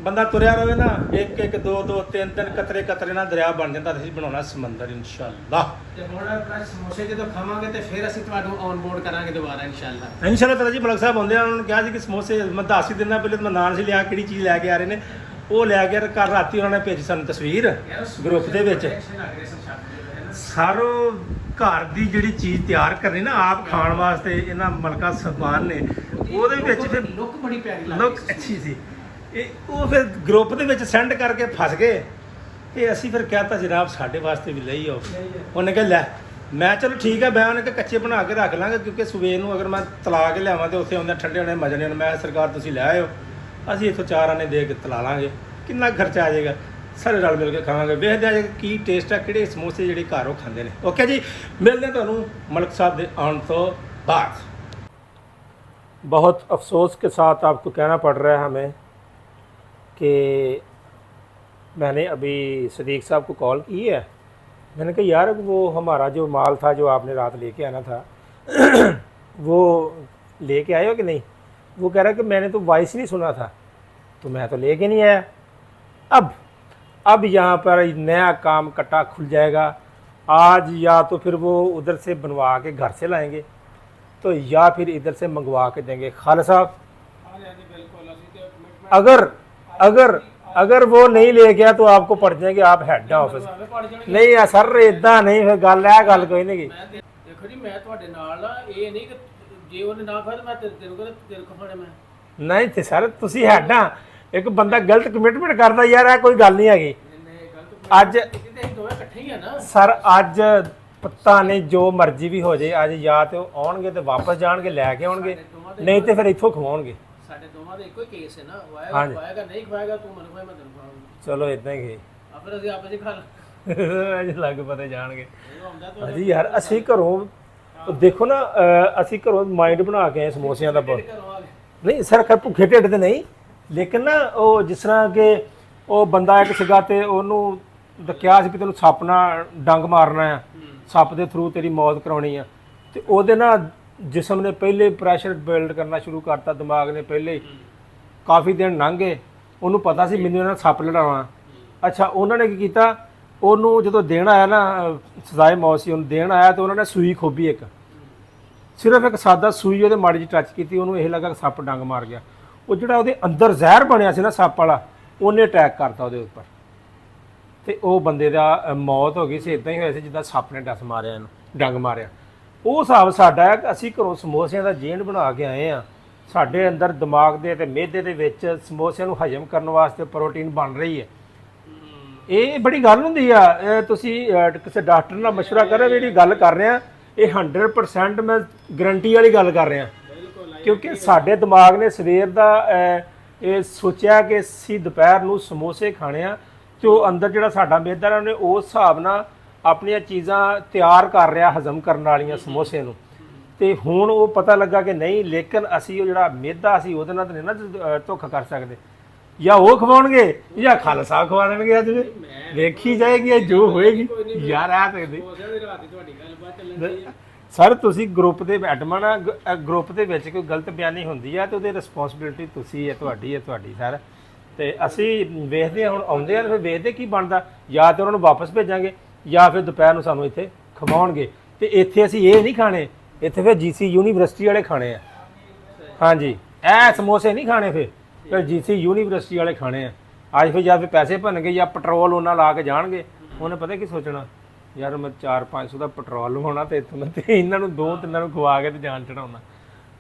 ਬੰਦਾ ਤੁਰਿਆ ਰਹੇ ਨਾ ਇੱਕ ਦੋ ਤਿੰਨ ਕਤਰੇ ਨਾਲ ਦਰਿਆ ਬਣ ਜਾਂਦਾ ਅਸੀਂ ਬਣਾਉਣਾ ਸਮੁੰਦਰ ਇਨਸ਼ਾਅੱਲਾ ਤੇ ਹੁਣ ਆਪਣਾ ਸਮੋਸੇ ਜਦੋਂ ਖਾਵਾਂਗੇ ਤੇ ਫਿਰ ਅਸੀਂ ਤੁਹਾਨੂੰ ਔਨ ਬੋਰਡ ਕਰਾਂਗੇ ਦੁਬਾਰਾ ਇਨਸ਼ਾਅੱਲਾ ਤਾਂ ਜੀ ਮਲਕ ਸਾਹਿਬ ਆਉਂਦੇ ਆ ਉਹਨਾਂ ਨੂੰ ਕਿਹਾ ਸੀ ਕਿ ਸਮੋਸੇ ਮੈਂ ਦੱਸ ਹੀ ਦਿੰਦਾ ਪਹਿਲੇ ਮੈਂ ਨਾਂ ਸੀ ਲਿਆ ਕਿਹੜੀ ਚੀਜ਼ ਲੈ ਕੇ ਆ ਰਹੇ ਨੇ ਉਹ ਲੈ ਕੇ ਕੱਲ ਰਾਤੀ ਉਹਨਾਂ ਨੇ ਭੇਜੀ ਸਾਨੂੰ ਤਸਵੀਰ ਗਰੁੱਪ ਦੇ ਵਿੱਚ ਸਾਰੋ ਘਰ ਦੀ ਜਿਹੜੀ ਚੀਜ਼ ਤਿਆਰ ਕਰਨੀ ਨਾ ਆਪ ਖਾਣ ਵਾਸਤੇ ਇਹਨਾਂ ਮਲਕਾ ਸਬਾਨ ਨੇ ਉਹਦੇ ਵਿੱਚ ਫਿਰ ਲੁੱਕ ਬੜੀ ਪਿਆਰੀ ਲੱਗਦੀ ਲੁੱਕ ਅੱਛੀ ਸੀ ਉਹ ਫਿਰ ਗਰੁੱਪ ਦੇ ਵਿੱਚ ਸੈਂਡ ਕਰਕੇ ਫਸ ਗਏ ਤੇ ਅਸੀਂ ਫਿਰ ਕਹਿਤਾ ਜਨਾਬ ਸਾਡੇ ਵਾਸਤੇ ਵੀ ਲਈ ਆਓ ਉਹਨੇ ਕਿਹਾ ਲੈ ਮੈਂ ਚਲੋ ਠੀਕ ਹੈ ਮੈਂ ਉਹਨੇ ਕਿ ਕੱਚੇ ਬਣਾ ਕੇ ਰੱਖ ਲਾਂਗਾ ਕਿਉਂਕਿ ਸਵੇਰ ਨੂੰ ਅਗਰ ਮੈਂ ਤਲਾ ਕੇ ਲਿਆਵਾਂ ਤੇ ਉੱਥੇ ਆਉਂਦੇ ਠੰਡੇ ਹੋਣੇ ਮਜ਼ੇ ਨੇ ਮੈਂ ਸਰਕਾਰ ਤੁਸੀਂ ਲੈ ਆਇਓ ਅਸੀਂ ਇੱਥੋਂ 4 ਆਨੇ ਦੇ ਕੇ ਤਲਾ ਲਾਂਗੇ ਕਿੰਨਾ ਖਰਚਾ ਆ ਜਾਏਗਾ ਸਾਰੇ ਰਲ ਮਿਲ ਕੇ ਖਾਵਾਂਗੇ ਵੇਖਦੇ ਆ ਕੀ ਟੇਸਟ ਆ ਕਿਹੜੇ ਸਮੋਸੇ ਜਿਹੜੇ ਘਰੋਂ ਖਾਂਦੇ ਨੇ ਓਕੇ ਜੀ ਮਿਲਦੇ ਹਾਂ ਤੁਹਾਨੂੰ मलक साहब ਦੇ आने तो बाद बहुत अफसोस के साथ आपको कहना पड़ रहा है हमें कि मैंने अभी सदीक साहब को कॉल की है मैंने कहा यार वो हमारा जो माल था जो आपने रात लेके आना था वो लेके आए हो कि नहीं वो कह रहा है कि मैंने तो वॉइस नहीं सुना था तो मैं तो लेके नहीं आया अब यहाँ पर नया काम कट्टा खुल जाएगा आज या तो फिर वो उधर से बनवा के घर से लाएंगे तो या फिर इधर से मंगवा के देंगे खाला साहब अगर अगर अगर वो नहीं ले गया तो आपको पड़ जाएंगे आप हेड ऑफिस नहीं है सर इदा नहीं फिर गल है गल कोई नहीं ਦੇਖੋ ਜੀ ਮੈਂ ਤੁਹਾਡੇ ਨਾਲ ਆ ਇਹ ਨਹੀਂ ਕਿ ਜੇ ਉਹਨੇ ਨਾ ਖਾਇਆ ਮੈਂ ਤੈਨੂੰ ਕਹਿੰਦਾ ਤੇਰੇ ਕੋ ਖਾਣੇ ਮੈਂ नहीं थे सर तुसी हेड आ एक बंदा गलत कमिटमेंट करता यार कोई गल नहीं हैगी ਅੱਜ ਅਸੀਂ ਦੋਵੇਂ ਇਕੱਠੇ ਹੀ ਆ ਨਾ ਸਰ ਅੱਜ ਪਤਾ ਨਹੀਂ ਜੋ ਮਰਜ਼ੀ ਵੀ ਹੋ ਜਾਏ ਅੱਜ ਜਾਂ ਤੇ ਉਹ ਆਉਣਗੇ ਤੇ ਵਾਪਸ ਜਾਣਗੇ ਲੈ ਕੇ ਆਉਣਗੇ ਨਹੀਂ ਤੇ ਫਿਰ ਇੱਥੋਂ ਖਵਾਉਣਗੇ ਸਾਡੇ ਦੋਵਾਂ ਦਾ ਇੱਕੋ ਹੀ ਕੇਸ ਹੈ ਨਾ ਹਾਂਜੀ। ਵਾਏਗਾ ਨਹੀਂ ਖਵਾਏਗਾ ਤੂੰ ਮੈਨੂੰ ਖਵਾਏ ਮੈਂ ਤੈਨੂੰ ਖਵਾਉਂਗਾ ਚਲੋ ਇਦਾਂ ਹੀ ਗਏ ਫਿਰ ਅਸੀਂ ਆਪੇ ਜੀ ਖਾ ਲਾਂ ਅੱਜ ਲੱਗ ਪਤੇ ਜਾਣਗੇ ਇਹ ਹੁੰਦਾ ਤਾਂ ਹਾਂਜੀ ਯਾਰ ਅਸੀਂ ਘਰੋਂ ਦੇਖੋ ਨਾ ਅਸੀਂ ਘਰੋਂ ਮਾਈਂਡ ਬਣਾ ਕੇ ਆਏ ਸਮੋਸਿਆਂ ਦਾ ਬਹੁਤ ਘਰੋਂ ਆ ਗਏ ਨਹੀਂ ਸਰ ਖਰ ਭੁੱਖੇ ਢਿੱਡ ਤੇ ਨਹੀਂ ਲੇਕਿਨ ਨਾ ਉਹ ਜਿਸ ਤਰ੍ਹਾਂ ਕਿ ਉਹ ਬੰਦਾ ਇੱਕ ਸੀਗਾ ਤੇ ਉਹਨੂੰ ਕਿਹਾ ਸੀ ਕਿ ਤੈਨੂੰ ਸੱਪ ਨਾਲ ਡੰਗ ਮਾਰਨਾ ਆ ਸੱਪ ਦੇ ਥਰੂ ਤੇਰੀ ਮੌਤ ਕਰਾਉਣੀ ਆ ਤੇ ਉਹਦੇ ਨਾਲ ਜਿਸਮ ਨੇ ਪਹਿਲੇ ਪ੍ਰੈਸ਼ਰ ਬਿਲਡ ਕਰਨਾ ਸ਼ੁਰੂ ਕਰਤਾ ਦਿਮਾਗ ਨੇ ਪਹਿਲੇ ਹੀ ਕਾਫੀ ਦਿਨ ਲੰਘ ਗਏ ਉਹਨੂੰ ਪਤਾ ਸੀ ਮੈਨੂੰ ਇਹਨਾਂ ਸੱਪ ਲੜਾਉਣਾ ਅੱਛਾ ਉਹਨਾਂ ਨੇ ਕੀ ਕੀਤਾ ਉਹਨੂੰ ਜਦੋਂ ਦੇਣ ਆਇਆ ਨਾ ਸਜ਼ਾਏ ਮੌਤ ਸੀ ਉਹਨੂੰ ਦੇਣ ਆਇਆ ਤੇ ਉਹਨਾਂ ਨੇ ਸੂਈ ਖੋਬੀ ਇੱਕ ਸਿਰਫ ਇੱਕ ਸਾਦਾ ਸੂਈ ਉਹਦੇ ਮਾੜੀ ਜਿਹੀ ਟੱਚ ਕੀਤੀ ਉਹਨੂੰ ਇਹ ਲੱਗਾ ਕਿ ਸੱਪ ਡੰਗ ਮਾਰ ਗਿਆ ਉਹ ਜਿਹੜਾ ਉਹਦੇ ਅੰਦਰ ਜ਼ਹਿਰ ਬਣਿਆ ਸੀ ਨਾ ਸੱਪ ਵਾਲਾ ਉਹਨੇ ਅਟੈਕ ਕਰਤਾ ਉਹਦੇ ਉੱਪਰ ਤੇ ਉਹ ਬੰਦੇ ਦਾ ਮੌਤ ਹੋ ਗਈ ਸੀ ਇਦਾਂ ਹੀ ਹੋਇਆ ਸੀ ਜਿੱਦਾਂ ਸੱਪ ਨੇ ਡਸ ਮਾਰਿਆ ਇਹਨੂੰ ਡੰਗ ਮਾਰਿਆ ਉਹ ਹਿਸਾਬ ਸਾਡਾ ਹੈ ਕਿ ਅਸੀਂ ਘਰੋਂ ਸਮੋਸਿਆਂ ਦਾ ਜੇਨ ਬਣਾ ਕੇ ਆਏ ਆ ਸਾਡੇ ਅੰਦਰ ਦਿਮਾਗ ਦੇ ਤੇ ਮਿਹਦੇ ਦੇ ਵਿੱਚ ਸਮੋਸਿਆਂ ਨੂੰ ਹਜਮ ਕਰਨ ਵਾਸਤੇ ਪ੍ਰੋਟੀਨ ਬਣ ਰਹੀ ਹੈ ਇਹ ਬੜੀ ਗੱਲ ਹੁੰਦੀ ਆ ਇਹ ਤੁਸੀਂ ਕਿਸੇ ਡਾਕਟਰ ਨਾਲ ਮਸ਼ਵਰਾ ਕਰੋ ਜਿਹੜੀ ਗੱਲ ਕਰ ਰਹੇ ਆ ਇਹ 100% ਮੈਂ ਗਰੰਟੀ ਵਾਲੀ ਗੱਲ ਕਰ ਰਿਹਾ ਕਿਉਂਕਿ ਸਾਡੇ ਦਿਮਾਗ ਨੇ ਸਵੇਰ ਦਾ ਇਹ ਸੋਚਿਆ ਕਿ ਅਸੀਂ ਦੁਪਹਿਰ ਨੂੰ ਸਮੋਸੇ ਖਾਣੇ ਆ ਤੇ ਉਹ ਅੰਦਰ ਜਿਹੜਾ ਸਾਡਾ ਮਿਹਦਾ ਉਹਨੇ ਉਸ ਹਿਸਾਬ ਨਾਲ ਆਪਣੀਆਂ ਚੀਜ਼ਾਂ ਤਿਆਰ ਕਰ ਰਿਹਾ ਹਜ਼ਮ ਕਰਨ ਵਾਲੀਆਂ ਸਮੋਸੇ ਨੂੰ ਤੇ ਹੁਣ ਉਹ ਪਤਾ ਲੱਗਾ ਕਿ ਨਹੀਂ ਲੇਕਿਨ ਅਸੀਂ ਉਹ ਜਿਹੜਾ ਮਿਹਦਾ ਅਸੀਂ ਉਹਦੇ ਨਾਲ ਨਹੀਂ ਨਾ ਧੋਖਾ ਕਰ ਸਕਦੇ ਜਾਂ ਉਹ ਖਵਾਉਣਗੇ ਜਾਂ ਖਾਲਸਾ ਖਵਾ ਦੇਣਗੇ ਅੱਜ ਵੇਖੀ ਜਾਏਗੀ ਇਹ ਜੋ ਹੋਏਗੀ ਯਾਰ ਆ ਸਕਦੇ ਸਰ ਤੁਸੀਂ ਗਰੁੱਪ ਦੇ ਐਡਮਨ ਆ ਗਰੁੱਪ ਦੇ ਵਿੱਚ ਕੋਈ ਗਲਤ ਬਿਆਨੀ ਹੁੰਦੀ ਆ ਤੇ ਉਹਦੀ ਰਿਸਪੌਂਸਿਬਿਲਟੀ ਤੁਸੀਂ ਹੈ ਤੁਹਾਡੀ ਸਰ ਤੇ ਅਸੀਂ ਵੇਖਦੇ ਹਾਂ ਹੁਣ ਆਉਂਦੇ ਆ ਫਿਰ ਵੇਖਦੇ ਕੀ ਬਣਦਾ ਜਾਂ ਤੇ ਉਹਨਾਂ ਨੂੰ ਵਾਪਸ ਭੇਜਾਂਗੇ ਜਾਂ ਫਿਰ ਦੁਪਹਿਰ ਨੂੰ ਸਾਨੂੰ ਇੱਥੇ ਖਵਾਉਣਗੇ ਤੇ ਇੱਥੇ ਅਸੀਂ ਇਹ ਨਹੀਂ ਖਾਣੇ ਇੱਥੇ ਫਿਰ ਜੀਸੀ ਯੂਨੀਵਰਸਿਟੀ ਵਾਲੇ ਖਾਣੇ ਆ ਹਾਂਜੀ ਇਹ ਸਮੋਸੇ ਨਹੀਂ ਖਾਣੇ ਫਿਰ ਜੀਸੀ ਯੂਨੀਵਰਸਿਟੀ ਵਾਲੇ ਖਾਣੇ ਆ ਅੱਜ ਫਿਰ ਜਾਂ ਫਿਰ ਪੈਸੇ ਭਰਨਗੇ ਜਾਂ ਪੈਟਰੋਲ ਉਹਨਾਂ ਲਾ ਕੇ ਜਾਣਗੇ ਉਹਨੇ ਪਤਾ ਕੀ ਸੋਚਣਾ ਯਾਰ ਮੈਂ 400-500 ਦਾ ਪੈਟਰੋਲ ਲਵਾਉਣਾ ਤੇ ਇੱਥੋਂ ਤੇ ਇਹਨਾਂ ਨੂੰ 2-3 ਨੂੰ ਖਵਾ ਕੇ ਤੇ ਜਾਨ ਚੜਾਉਣਾ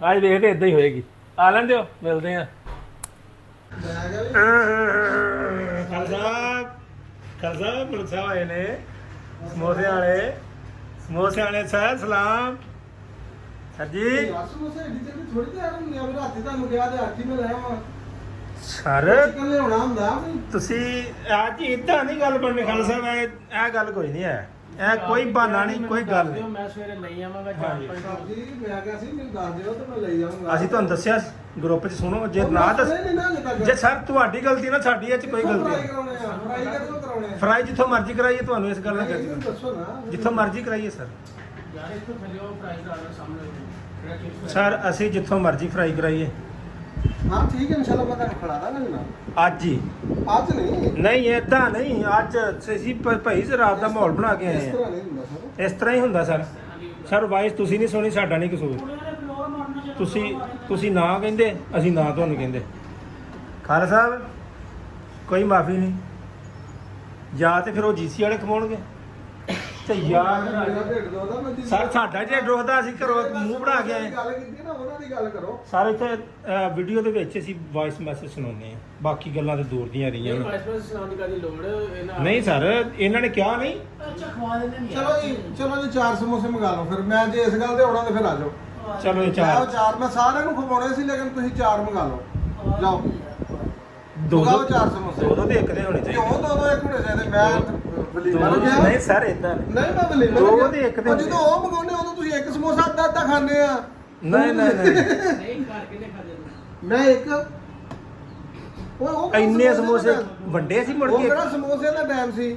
ਅੱਜ ਵੇਖਦੇ ਇਦਾਂ ਹੀ ਹੋਏਗੀ ਆ ਲੈਣ ਦਿਓ ਮਿਲਦੇ ਆ ਖਾਲਸਾ ਪੁਲਿਸਾ ਆਏ ਨੇ ਸਮੋਸੇ ਵਾਲੇ ਸਰ ਸਲਾਮ ਸਰ ਜੀ ਸਰ ਤੁਸੀਂ ਅੱਜ ਇਦਾਂ ਨਹੀਂ ਗੱਲ ਬਣਨੀ ਖਾਲਸਾ ਮੈਂ ਇਹ ਗੱਲ ਕੋਈ ਨਹੀਂ ਹੈ ਇਹ ਕੋਈ ਬਹਾਨਾ ਨਹੀਂ ਕੋਈ ਗੱਲ ਨਹੀਂ ਮੈਂ ਸਵੇਰੇ ਲਈ ਆਵਾਂਗਾ ਅਸੀਂ ਤੁਹਾਨੂੰ ਦੱਸਿਆ ਗਰੁੱਪ 'ਚ ਸੁਣੋ ਜੇ ਨਾ ਦੱਸ ਜੇ ਸਰ ਤੁਹਾਡੀ ਗਲਤੀ ਨਾ ਸਾਡੀ ਇਹ 'ਚ ਕੋਈ ਗਲਤੀ ਨਹੀਂ ਫਰਾਈ ਜਿੱਥੋਂ ਮਰਜ਼ੀ ਕਰਾਈਏ ਤੁਹਾਨੂੰ ਇਸ ਗੱਲ ਨਾਲ ਕਰੀਏ ਜਿੱਥੋਂ ਮਰਜ਼ੀ ਕਰਾਈਏ ਸਰ ਸਰ ਅਸੀਂ ਜਿੱਥੋਂ ਮਰਜ਼ੀ ਫਰਾਈ ਕਰਾਈਏ ਹਾਂ ਠੀਕ ਹੈ ਇਨਸ਼ਾਅੱਲਾ ਮੈਂ ਤੁਹਾਨੂੰ ਖੜਾ ਦਾਂਗਾ ਜਨਾਬ ਅੱਜ ਹੀ ਅੱਜ ਨਹੀਂ ਏਦਾਂ ਨਹੀਂ ਅੱਜ ਅਸੀਂ ਭਾਈ ਰਾਤ ਦਾ ਮਾਹੌਲ ਬਣਾ ਕੇ ਆਏ ਇਸ ਤਰ੍ਹਾਂ ਨਹੀਂ ਹੁੰਦਾ ਸਰ ਇਸ ਤਰ੍ਹਾਂ ਹੀ ਹੁੰਦਾ ਸਰ ਵਾਇਸ ਤੁਸੀਂ ਨਹੀਂ ਸੁਣੀ ਸਾਡਾ ਨਹੀਂ ਕਸੂਰ ਤੁਸੀਂ ਨਾ ਕਹਿੰਦੇ ਅਸੀਂ ਨਾ ਤੁਹਾਨੂੰ ਕਹਿੰਦੇ ਖਾਲਸਾ ਸਾਹਿਬ ਕੋਈ ਮਾਫੀ ਨਹੀਂ ਜਾਂ ਤੇ ਫਿਰ ਉਹ ਜੀਸੀ ਵਾਲੇ ਖਵਾਉਣਗੇ ਤੇ ਯਾਰ ਸਰ ਸਾਡਾ ਜੇ ਡਰੋਦਾ ਅਸੀਂ ਘਰੋਂ ਮੂੰਹ ਬਣਾ ਕੇ ਆਏ ਗੱਲ ਕੀਤੀ ਨਾ ਉਹਨਾਂ ਦੀ ਗੱਲ ਕਰੋ ਸਾਰੇ ਇੱਥੇ ਵੀਡੀਓ ਦੇ ਵਿੱਚ ਅਸੀਂ ਵਾਇਸ ਮੈਸੇਜ ਸੁਣਾਉਂਦੇ ਆ ਬਾਕੀ ਗੱਲਾਂ ਤੇ ਦੂਰ ਦੀਆਂ ਰਹੀਆਂ ਨਹੀਂ ਸਰ ਇਹਨਾਂ ਨੇ ਕਿਹਾ ਨਹੀਂ ਚਲੋ ਜੀ 4 ਸਮੋਸੇ ਮੰਗਾ ਲਓ ਫਿਰ ਮੈਂ ਜੇ ਇਸ ਗੱਲ ਤੇ ਆਉਣਾ ਤੇ ਫਿਰ ਆ ਜਾਓ ਚਲੋ ਇਹ ਚਾਰ ਮੈਂ ਸਾਰਿਆਂ ਨੂੰ ਖਵਾਉਣੇ ਸੀ ਲੇਕਿਨ ਤੁਸੀਂ 4 ਮੰਗਾ ਲਓ ਜਾਓ ਦੋ 4 ਸਮੋਸੇ ਦੋ ਦੇ ਇੱਕ ਦੇ ਹੋਣੇ ਚਾਹੀਦੇ ਕਿਉਂ ਦੋ ਇੱਕ ਹੋਣੇ ਚਾਹੀਦੇ ਮੈਂ ਵਲੀਮਾ ਨੂੰ ਕਿਹਾ ਨਹੀਂ ਸਰ ਇਦਾਂ ਨਹੀਂ ਮੈਂ ਵਲੀਮਾ ਦੋ ਦੇ ਇੱਕ ਦੇ ਜਦੋਂ ਉਹ ਮੰਗਾਉਂਦੇ ਉਦੋਂ ਤੁਸੀਂ ਇੱਕ ਸਮੋਸਾ ਅੱਧਾ ਖਾਂਦੇ ਆ ਨਹੀਂ ਮੈਂ ਇੱਕ ਉਹ ਇੰਨੇ ਸਮੋਸੇ ਵੱਡੇ ਸੀ ਮੁੜ ਉਹ ਕੇ ਕਿਹੜਾ ਸਮੋਸੇ ਦਾ ਟਾਈਮ ਸੀ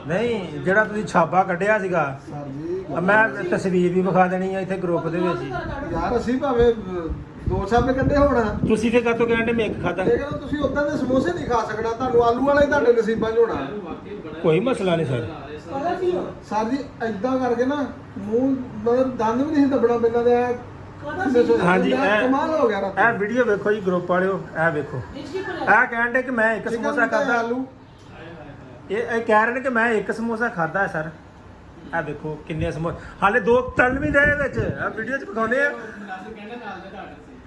ਨਹੀਂ ਜਿਹੜਾ ਤੁਸੀਂ ਛਾਪਾ ਕੱਢਿਆ ਸੀਗਾ ਸਰ ਜੀ ਮੈਂ ਤਸਵੀਰ ਵੀ ਵਿਖਾ ਦੇਣੀ ਆ ਇੱਥੇ ਗਰੁੱਪ ਦੇ ਵਿੱਚ ਹੀ ਯਾਰ ਅਸੀਂ ਭਾਵੇਂ 2 ਸਾਲ ਕੱਢੇ ਹੋਣਾ ਤੁਸੀਂ ਫਿਰ ਕਾਹਤੋਂ ਕਹਿੰਦੇ ਮੈਂ ਇੱਕ ਖਾਦਾ ਲੇਕਿਨ ਤੁਸੀਂ ਉਦਾਂ ਦੇ ਸਮੋਸੇ ਨਹੀਂ ਖਾ ਸਕਣਾ ਤੁਹਾਨੂੰ ਆਲੂ ਵਾਲਾ ਹੀ ਤੁਹਾਡੇ ਨਸੀਬਾਂ 'ਚ ਹੋਣਾ ਕੋਈ ਮਸਲਾ ਨਹੀਂ ਸਰ ਸਰ ਜੀ ਐਦਾਂ ਕਰਕੇ ਨਾ ਮੂੰਹ ਮਤਲਬ ਦੰਦ ਵੀ ਨਹੀਂ ਦੱਬਣਾ ਪੈਂਦਾ ਤੇ ਹਾਂਜੀ, ਕਮਾਲ ਹੋ ਗਿਆ ਇਹ ਵੀਡੀਓ ਵੇਖੋ ਜੀ ਗਰੁੱਪ ਵਾਲਿਓ, ਇਹ ਵੇਖੋ, ਇਹ ਕਹਿਣ ਦੇ ਕਿ ਮੈਂ ਇੱਕ ਸਮੋਸਾ ਖਾਦਾ, ਆਲੂ ਇਹ ਕਹਿ ਰਹੇ ਨੇ ਕਿ ਮੈਂ ਇੱਕ ਸਮੋਸਾ ਖਾਦਾ ਸਰ। ਇਹ ਦੇਖੋ ਕਿੰਨੇ ਸਮੋਸੇ, ਹਾਲੇ 2 ਤਲ ਵੀ ਡਏ ਵਿੱਚ, ਆ ਵੀਡੀਓ 'ਚ ਵਿਖਾਉਂਦੇ ਆ,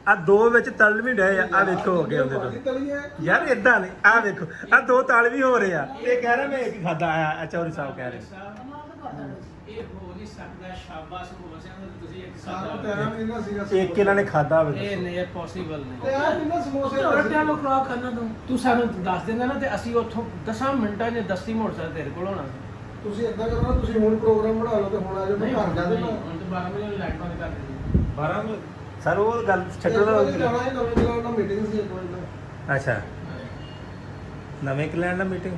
ਆ 2 ਵਿੱਚ ਤਲ ਵੀ ਡਏ ਆ, ਵੇਖੋ ਹੋ ਗਏ ਉਹਦੇ ਤੋਂ ਯਾਰ, ਇਦਾਂ ਨਹੀਂ, ਆ ਵੇਖੋ ਆ 2 ਤਲ ਵੀ ਹੋ ਰਹੇ ਆ, ਇਹ ਕਹਿ ਰਿਹਾ ਮੈਂ ਇੱਕ ਖਾਦਾ ਆ, ਚੌਧਰੀ ਸਾਹਿਬ ਕਹਿ ਰਹੇ ਇਹ ਹੋ ਨਹੀਂ ਸਕਦਾ, ਸ਼ਾਬਾਸ਼ ਸਮੋਸਿਆਂ ਦਾ ਤੁਸੀਂ ਇੱਕ ਸਾਰਾ ਖਾਦਾ ਟਾਈਮ ਇਹਨਾਂ ਸੀਗਾ ਇੱਕ ਇਹਨਾਂ ਨੇ ਖਾਦਾ ਵੇ। ਇਹ ਨਹੀਂ ਪੋਸੀਬਲ ਨਹੀਂ। ਤੇ ਆ ਕਿੰਨਾ ਸਮੋਸੇ ਰੋਟੀਆਂ ਨੂੰ ਖਰਾਬ ਕਰਨਾ ਤੂੰ ਸਾਨੂੰ ਦੱਸ ਦਿੰਦਾ ਨਾ, ਤੇ ਅਸੀਂ ਉੱਥੋਂ 10 ਮਿੰਟਾਂ 'ਚ 10 ਮੋਟਰਸਾਈਕਲ ਤੇਰੇ ਕੋਲ ਹੋਣਾ ਸੀ। ਤੁਸੀਂ ਏਦਾਂ ਕਰਨਾ, ਤੁਸੀਂ ਹੁਣ ਪ੍ਰੋਗਰਾਮ ਬਣਾ ਲਓ ਤੇ ਹੁਣ ਆ ਜਾਓ, ਮੈਂ ਘਰ ਜਾ ਦੇਣਾ। ਹੁਣ ਤਾਂ 12 ਵਜੇ ਲਾਈਟ ਬੰਦ ਕਰ ਦਿੱਤੀ। 12 ਸਰ ਉਹ ਗੱਲ ਛੱਡੋ ਜਾਣਾ ਨਾ। ਹੈ, ਨਵੇਂ ਕਲਾਸ ਨਾਲ ਮੀਟਿੰਗ ਸੀ ਇੱਕ ਵਜੇ। ਅੱਛਾ, ਨਵੇਂ ਕਲਿਆਣ ਨਾਲ ਮੀਟਿੰਗ,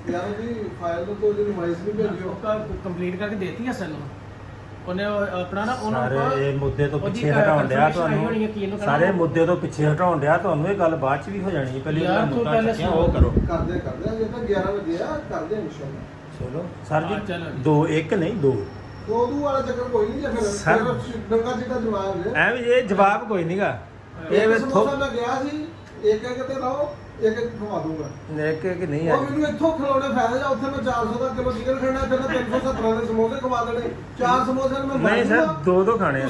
ਯਾਰ ਵੀ ਫਾਈਲ ਤੋਂ ਉਹਦੀ ਰਿਵਾਈਜ਼ ਵੀ ਭੇਜਿਓ। ਕੰਪਲੀਟ ਕਰਕੇ ਦੇਤੀ ਆ ਸਾਨੂੰ ਉਹਨੇ, ਆਪਣਾ ਨਾ ਸਾਰੇ ਮੁੱਦੇ ਤੋਂ ਪਿੱਛੇ ਹਟਾਉਣ ਡਿਆ ਤੁਹਾਨੂੰ, ਸਾਰੇ ਮੁੱਦੇ ਤੋਂ ਪਿੱਛੇ ਹਟਾਉਣ ਡਿਆ ਤੁਹਾਨੂੰ, ਇਹ ਗੱਲ ਬਾਅਦ ਚ ਵੀ ਹੋ ਜਾਣੀ ਹੈ, ਪਹਿਲੇ ਜਿਹੜਾ ਮੁੱਦਾ ਚੱਕਿਆ ਉਹ ਕਰੋ। ਕਰਦੇ ਅਜੇ ਤਾਂ 11 ਵਜੇ ਆ, ਕਰਦੇ ਇਨਸ਼ਾਅੱਲਾ। ਚਲੋ ਸਰ ਜੀ, ਚਲੋ। 2 1 ਨਹੀਂ 2 ਦੋ ਵਾਲਾ ਚੱਕਰ ਕੋਈ ਨਹੀਂ, ਜਾਂ ਸਰ- ਫਿਰ ਡੰਗਾ ਚਿੱਟਾ ਜਵਾਬ ਦੇ। ਐਵੇਂ ਇਹ ਜਵਾਬ ਕੋਈ ਨਹੀਂਗਾ, ਇਹ ਵੇ ਸਮੋਸਾ ਮੈਂ ਗਿਆ ਸੀ, ਇੱਕ ਇੱਕ ਤੇ ਲਾਓ, ਇੱਕ ਇੱਕ ਖਵਾ ਦੂੰਗਾ। ਇੱਕ ਇੱਕ ਨਹੀਂ ਉਹ ਆ, ਮੈਨੂੰ ਇੱਥੋਂ ਖਿਲਾਉਣੇ ਫਾਇਦਾ ਜਾਂ ਉੱਥੇ ਮੈਂ 400 ਦਾ ਕਿਲੋ ਚਿਕਨ ਖਾਣਾ, ਇੱਥੇ ਮੈਂ 370 ਦੇ ਸਮੋਸੇ ਖਵਾ ਦੇਣੇ। 4 ਸਮੋਸੇ ਨੂੰ ਮੈਂ ਨਹੀਂ ਸਰ, 2 ਖਾਣੇ ਆ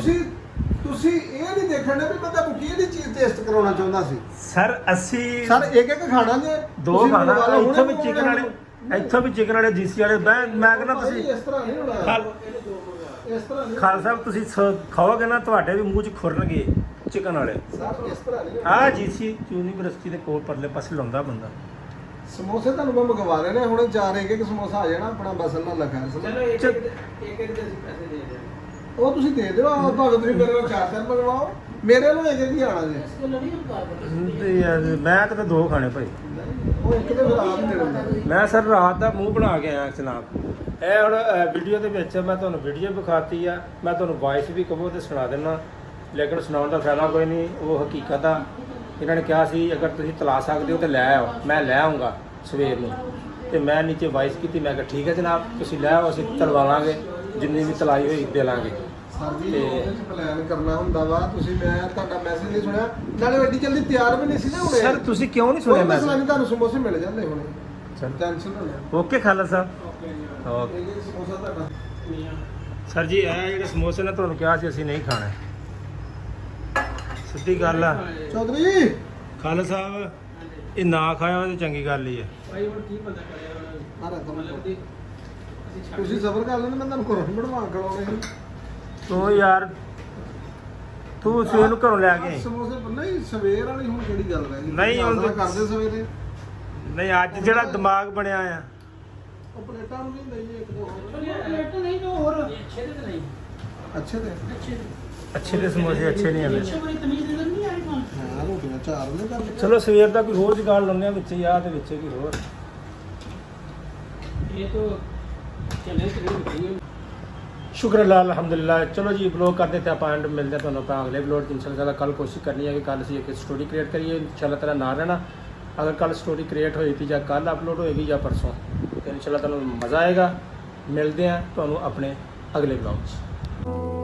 ਤੁਸੀਂ ਇਹ ਨਹੀਂ ਦੇਖਣਾ ਵੀ ਮੈਂ ਤੁਹਾਨੂੰ ਕਿਹੜੀ ਚੀਜ਼ ਟੇਸਟ ਕਰਾਉਣਾ ਚਾਹੁੰਦਾ ਸੀ। ਸਰ। ਅਸੀਂ ਸਰ ਇੱਕ ਇੱਕ ਖਾਣਾ ਜੇ 2 ਤੁਸੀਂ ਖਾਣਾ, ਮੰਗਵਾ ਲਓ, ਇੱਥੋਂ ਵੀ ਹੁਣੇ ਚਿਕਨ ਵਾਲੇ, ਇੱਥੋਂ ਵੀ ਚਿਕਨ ਵਾਲੇ ਜੀਸੀ ਵਾਲੇ, ਮੈਂ ਕਹਿੰਦਾ ਭਾਈ, ਤੁਸੀਂ ਇਸ ਤਰ੍ਹਾਂ ਨਹੀਂ ਹੋਣਾ, ਇਸ ਤਰ੍ਹਾਂ ਨਹੀਂ ਖਾਲਸਾ ਸਾਹਿਬ ਤੁਸੀਂ ਖਾਓਗੇ ਨਾ, ਤੁਹਾਡੇ ਵੀ ਮੂੰਹ 'ਚ ਖੁਰਨਗੇ ਚਿਕਨ ਵਾਲੇ। ਸਰ ਇਸ ਤਰ੍ਹਾਂ ਨਹੀਂ ਆ ਜੀਸੀ ਯੂਨੀਵਰਸਿਟੀ ਦੇ ਕੋਲ ਪਰਲੇ ਪਾਸੇ ਲਾਉਂਦਾ ਬੰਦਾ। ਸਮੋਸੇ ਤੁਹਾਨੂੰ ਮੈਂ ਮੰਗਵਾ ਲੈਣੇ ਹੁਣੇ, 4 ਇੱਕ ਇੱਕ ਸਮੋਸਾ ਆ ਜਾਣਾ, ਆਪਣਾ ਬਸਲ ਨਾਲ ਲੱਗਾ ਚਲੋ ਇੱਕ ਇੱਕ ਦੇ ਅਸੀਂ ਪੈਸੇ ਦੇ ਦਿਆਂਗੇ। ਉਹ ਤੁਸੀਂ ਦੇ ਦਿਓ, ਉਹ ਭਾਵੇਂ ਤੁਸੀਂ ਮੇਰੇ ਨਾਲ 4 ਮੰਗਵਾਓ, ਮੇਰੇ ਨਾਲ ਇੱਕ ਇੱਕ ਹੀ ਆਣਾ ਜੇ। ਯਾਰ ਮੈਂ ਤਾਂ 2 ਖਾਣੇ ਭਾਈ, ਉਹ ਇੱਕ ਤੇ ਫਿਰ ਆਪ ਦੇ ਦਿੰਦਾ। ਮੈਂ ਸਰ ਰਾਤ ਦਾ ਮੂੰਹ ਬਣਾ ਕੇ ਆਇਆ ਜਨਾਬ। ਇਹ ਹੁਣ ਵੀਡੀਓ ਦੇ ਵਿੱਚ ਮੈਂ ਤੁਹਾਨੂੰ ਵੀਡੀਓ ਵਿਖਾਤੀ ਆ, ਮੈਂ ਤੁਹਾਨੂੰ ਵਾਇਸ ਵੀ ਕਹੋ ਤੇ ਸੁਣਾ ਦਿੰਦਾ, ਲੇਕਿਨ ਸੁਣਾਉਣ ਦਾ ਫਾਇਦਾ ਕੋਈ ਨਹੀਂ, ਉਹ ਹਕੀਕਤ ਆ। ਇਹਨਾਂ ਨੇ ਕਿਹਾ ਸੀ ਅਗਰ ਤੁਸੀਂ ਤਲਾ ਸਕਦੇ ਹੋ ਤਾਂ ਲੈ ਆਓ, ਮੈਂ ਲੈ ਆਉਂਗਾ ਸਵੇਰ ਨੂੰ, ਤੇ ਮੈਂ ਨੀਚੇ ਵਾਇਸ ਕੀਤੀ, ਮੈਂ ਕਿਹਾ ਠੀਕ ਹੈ ਜਨਾਬ, ਤੁਸੀਂ ਲੈ ਆਓ, ਅਸੀਂ ਤਲਵਾ ਲਾਂਗੇ, ਜਿੰਨੀ ਵੀ ਤਲਾਈ ਹੋਈ ਦੇ ਲਾਂਗੇ। ਸਰ ਜੀ ਉਹਦੇ ਚ ਪਲਾਨ ਕਰਨਾ ਹੁੰਦਾ ਵਾ, ਤੁਸੀਂ ਮੈਂ ਤੁਹਾਡਾ ਮੈਸੇਜ ਨਹੀਂ ਸੁਣਿਆ, ਨਾਲੇ ਐਡੀ ਜਲਦੀ ਤਿਆਰ ਵੀ ਨਹੀਂ ਸੀ ਨਾ ਹੋਣੇ। ਸਰ ਤੁਸੀਂ ਕਿਉਂ ਨਹੀਂ ਸੁਣਿਆ ਮੈਸੇਜ? ਮੈਸੇਜ? ਤੁਹਾਨੂੰ ਸਮੋਸੇ ਮਿਲ ਜਾਂਦੇ ਹੁਣੇ, ਚਲ ਟੈਨਸ਼ਨ ਨਾ ਲਓ। ਓਕੇ ਖਾਲਸਾ ਸਾਹਿਬ, ਓਕੇ। ਇੱਕ ਇੱਕ ਸਮੋਸਾ ਤੁਹਾਡਾ। ਸਰ ਜੀ ਇਹ ਜਿਹੜੇ ਸਮੋਸੇ ਨੇ ਤੁਹਾਨੂੰ ਕਿਹਾ ਸੀ ਅਸੀਂ ਨਹੀਂ ਖਾਣੇ, ਸਿੱਧੀ ਗੱਲ ਆ। ਚੌਧਰੀ ਖਾਲਸਾ ਸਾਹਿਬ, ਇਹ ਨਾ ਖਾਇਆ ਤੇ ਚੰਗੀ ਗੱਲ ਹੀ ਹੈ। ਭਾਈ ਹੁਣ ਕੀ ਬੰਦਾ ਕਰਿਆ ਹੁਣ, ਆ ਰੱਖੋ ਮਤਲਬ ਕਿ ਅਸੀਂ ਛੱਡ ਤੁਸੀਂ ਸਬਰ ਕਰ ਲੈਣਾ, ਮੈਂ ਤੁਹਾਨੂੰ ਘਰੋਂ ਬਣਵਾ ਕਰਾਉਣੇ ਸੀ। ਤੂੰ ਯਾਰ, ਤੂੰ ਸਵੇਰ ਨੂੰ ਘਰੋਂ ਲੈ ਕੇ ਸਮੋਸੇ ਨਹੀਂ, ਸਵੇਰ ਵਾਲੀ ਹੁਣ ਕਿਹੜੀ ਗੱਲ ਰਹਿ ਗਈ? ਨਹੀਂ, ਹੁਣ ਨਾਸ਼ਤਾ ਕਰਦੇ ਸਵੇਰੇ। ਨਹੀਂ, ਅੱਜ ਜਿਹੜਾ ਦਿਮਾਗ ਬਣਿਆ ਆ, ਉਹ ਪਲੇਟਾਂ ਨੂੰ ਨਹੀਂ ਲਈਏ ਇੱਕ ਦੋ ਹੋਰ। ਪਲੇਟ ਨਹੀਂ ਜੋ ਹੋਰ ਅੱਛੇ ਤੇ ਨਹੀਂ, ਅੱਛੇ ਤੇ ਅੱਛੇ ਅੱਛੇ ਦੇ ਸਮੋਸੇ ਅੱਛੇ ਨਹੀਂ ਆਉਂਦੇ। ਬੜੀ ਤਮੀਜ਼ ਨਜ਼ਰ ਨਹੀਂ ਆ ਰਹੀ ਤੁਹਾਨੂੰ। ਹਾਂ ਰੋਟੀਆਂ 4 ਨੇ ਕਰ। ਚਲੋ ਸਵੇਰ ਦਾ ਕੋਈ ਹੋਰ ਜੁਗਾੜ ਲਾਉਂਦੇ ਆ ਵਿੱਚ, ਆ ਤੇ ਵਿੱਚ ਕੋਈ ਹੋਰ। ਇਹ ਤਾਂ ਚਲੇ ਤੇ ਸ਼ੁਕਰ ਅੱਲਾਹ, ਅਲਹਮਦੁਲਿल्लाह। ਚਲੋ ਜੀ ਬਲੌਗ ਕਰਦੇ ਤੇ ਆਪਾਂ ਐਂਡ ਮਿਲਦੇ ਤੁਹਾਨੂੰ ਆਪਾਂ ਅਗਲੇ ਬਲੌਗ 'ਚ ਇਨਸ਼ਾਅੱਲਾਹ। ਕੱਲ ਕੋਸ਼ਿਸ਼ ਕਰਨੀ ਹੈ ਕਿ ਕੱਲ ਅਸੀਂ ਇੱਕ ਸਟੋਰੀ ਕ੍ਰੀਏਟ ਕਰੀਏ, ਇਨਸ਼ਾਅੱਲਾਹ ਤੇਰਾ ਨਾ ਰਹਿਣਾ। ਅਗਰ ਕੱਲ ਸਟੋਰੀ ਕ੍ਰੀਏਟ ਹੋਈ ਥੀ ਜਾਂ ਕੱਲ ਅਪਲੋਡ ਹੋਏਗੀ ਜਾਂ ਪਰਸੋਂ, ਤੇ ਇਨਸ਼ਾਅੱਲਾਹ ਤੁਹਾਨੂੰ ਮਜ਼ਾ ਆਏਗਾ। ਮਿਲਦੇ ਹਾਂ ਤੁਹਾਨੂੰ ਆਪਣੇ ਅਗਲੇ ਬਲੌਗ 'ਚ।